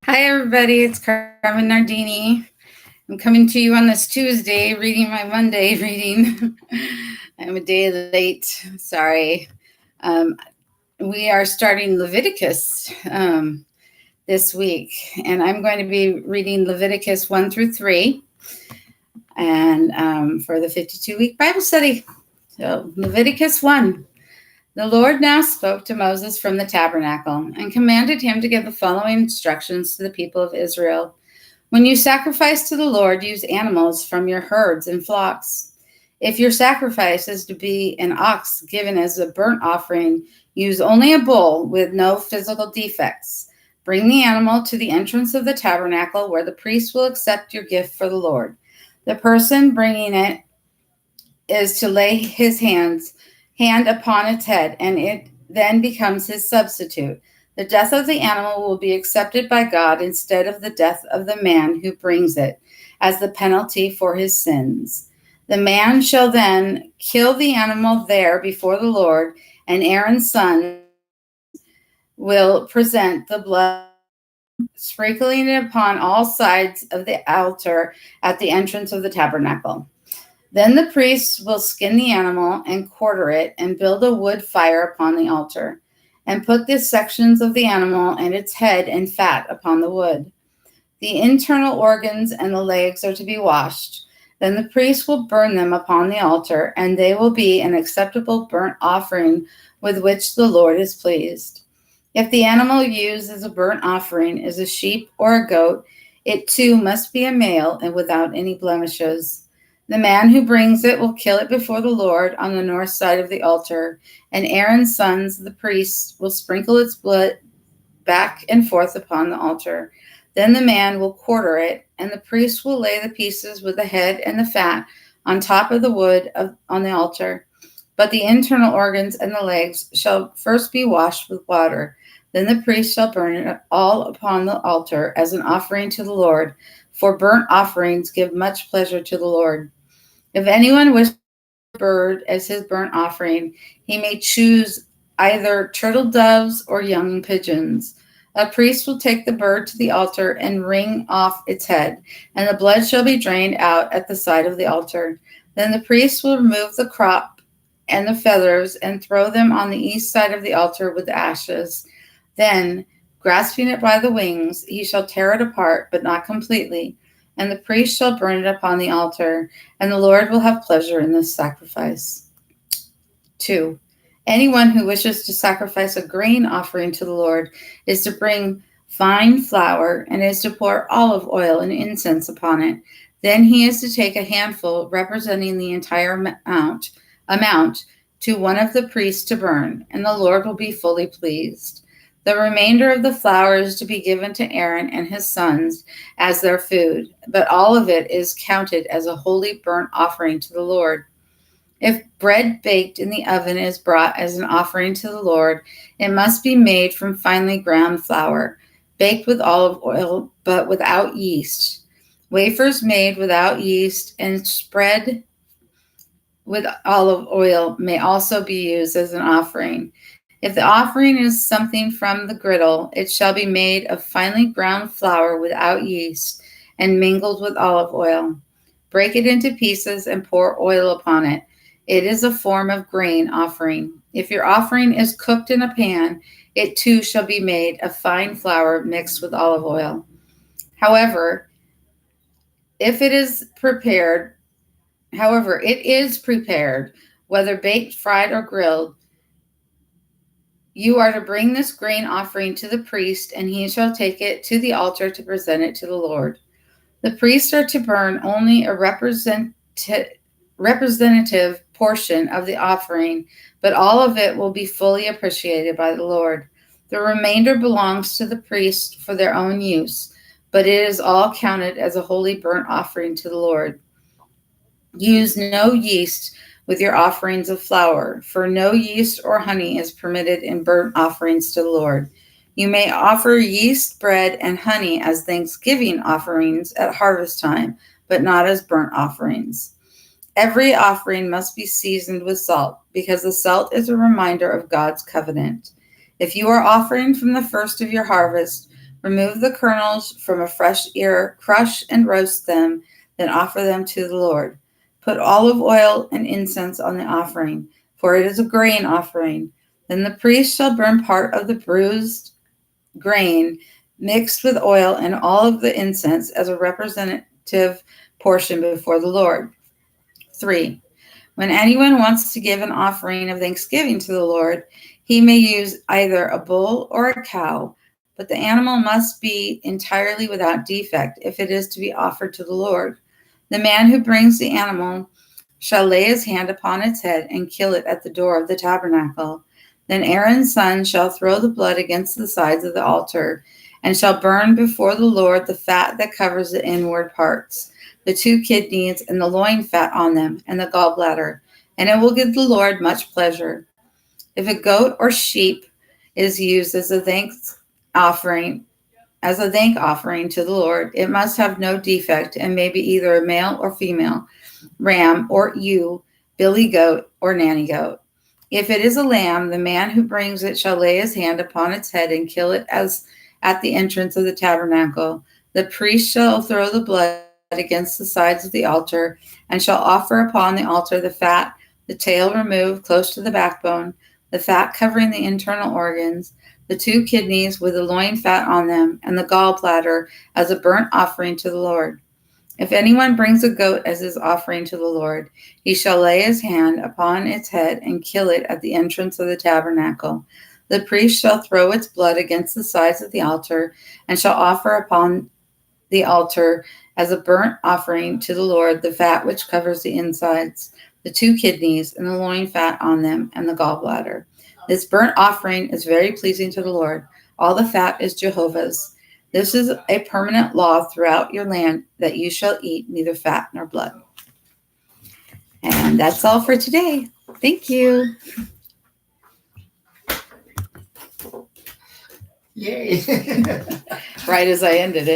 Hi, everybody. It's Carmen Nardini. I'm coming to you on this Tuesday, reading my Monday reading. I'm a day late. Sorry. Um, we are starting Leviticus this week, and I'm going to be reading Leviticus 1 through 3 and for the 52-week Bible study. So, Leviticus 1. The Lord now spoke to Moses from the tabernacle and commanded him to give the following instructions to the people of Israel. When you sacrifice to the Lord, use animals from your herds and flocks. If your sacrifice is to be an ox given as a burnt offering, use only a bull with no physical defects. Bring the animal to the entrance of the tabernacle where the priest will accept your gift for the Lord. The person bringing it is to lay his hand upon its head, and it then becomes his substitute. The death of the animal will be accepted by God instead of the death of the man who brings it, as the penalty for his sins. The man shall then kill the animal there before the Lord, and Aaron's son will present the blood, sprinkling it upon all sides of the altar at the entrance of the tabernacle. Then the priests will skin the animal and quarter it and build a wood fire upon the altar and put the sections of the animal and its head and fat upon the wood. The internal organs and the legs are to be washed. Then the priest will burn them upon the altar, and they will be an acceptable burnt offering with which the Lord is pleased. If the animal used as a burnt offering is a sheep or a goat, it too must be a male and without any blemishes. The man who brings it will kill it before the Lord on the north side of the altar, and Aaron's sons, the priests, will sprinkle its blood back and forth upon the altar. Then the man will quarter it, and the priest will lay the pieces with the head and the fat on top of the wood on the altar. But the internal organs and the legs shall first be washed with water. Then the priest shall burn it all upon the altar as an offering to the Lord, for burnt offerings give much pleasure to the Lord. If anyone wishes a bird as his burnt offering, he may choose either turtle doves or young pigeons. A priest will take the bird to the altar and wring off its head, and the blood shall be drained out at the side of the altar. Then the priest will remove the crop and the feathers and throw them on the east side of the altar with ashes. Then, grasping it by the wings, he shall tear it apart, but not completely, and the priest shall burn it upon the altar, and the Lord will have pleasure in this sacrifice. 2. Anyone who wishes to sacrifice a grain offering to the Lord is to bring fine flour and is to pour olive oil and incense upon it. Then he is to take a handful representing the entire amount to one of the priests to burn, and the Lord will be fully pleased. The remainder of the flour is to be given to Aaron and his sons as their food, but all of it is counted as a holy burnt offering to the Lord. If bread baked in the oven is brought as an offering to the Lord, it must be made from finely ground flour, baked with olive oil, but without yeast. Wafers made without yeast and spread with olive oil may also be used as an offering. If the offering is something from the griddle, it shall be made of finely ground flour without yeast and mingled with olive oil. Break it into pieces and pour oil upon it. It is a form of grain offering. If your offering is cooked in a pan, it too shall be made of fine flour mixed with olive oil. However, it is prepared, whether baked, fried, or grilled, you are to bring this grain offering to the priest, and he shall take it to the altar to present it to the Lord. The priests are to burn only a representative portion of the offering, but all of it will be fully appreciated by the Lord. The remainder belongs to the priests for their own use, but it is all counted as a holy burnt offering to the Lord. Use no yeast with your offerings of flour, for no yeast or honey is permitted in burnt offerings to the Lord. You may offer yeast, bread, and honey as thanksgiving offerings at harvest time, but not as burnt offerings. Every offering must be seasoned with salt, because the salt is a reminder of God's covenant. If you are offering from the first of your harvest, Remove the kernels from a fresh ear, crush and roast them, then offer them to the Lord. Put olive oil and incense on the offering, for it is a grain offering. Then the priest shall burn part of the bruised grain mixed with oil and all of the incense as a representative portion before the Lord. 3. When anyone wants to give an offering of thanksgiving to the Lord, he may use either a bull or a cow, but the animal must be entirely without defect if it is to be offered to the Lord. The man who brings the animal shall lay his hand upon its head and kill it at the door of the tabernacle. Then Aaron's son shall throw the blood against the sides of the altar, and shall burn before the Lord the fat that covers the inward parts, the 2 kidneys and the loin fat on them, and the gallbladder, and it will give the Lord much pleasure. If a goat or sheep is used as a thank offering to the Lord, it must have no defect and may be either a male or female, ram or ewe, billy goat or nanny goat. If it is a lamb, the man who brings it shall lay his hand upon its head and kill it as at the entrance of the tabernacle. The priest shall throw the blood against the sides of the altar, and shall offer upon the altar the fat, the tail removed close to the backbone, the fat covering the internal organs, the 2 kidneys with the loin fat on them, and the gallbladder as a burnt offering to the Lord. If anyone brings a goat as his offering to the Lord, he shall lay his hand upon its head and kill it at the entrance of the tabernacle. The priest shall throw its blood against the sides of the altar, and shall offer upon the altar as a burnt offering to the Lord the fat which covers the insides, the 2 kidneys and the loin fat on them, and the gallbladder. This burnt offering is very pleasing to the Lord. All the fat is Jehovah's. This is a permanent law throughout your land, that you shall eat neither fat nor blood. And that's all for today. Thank you. Yay. Right as I ended it.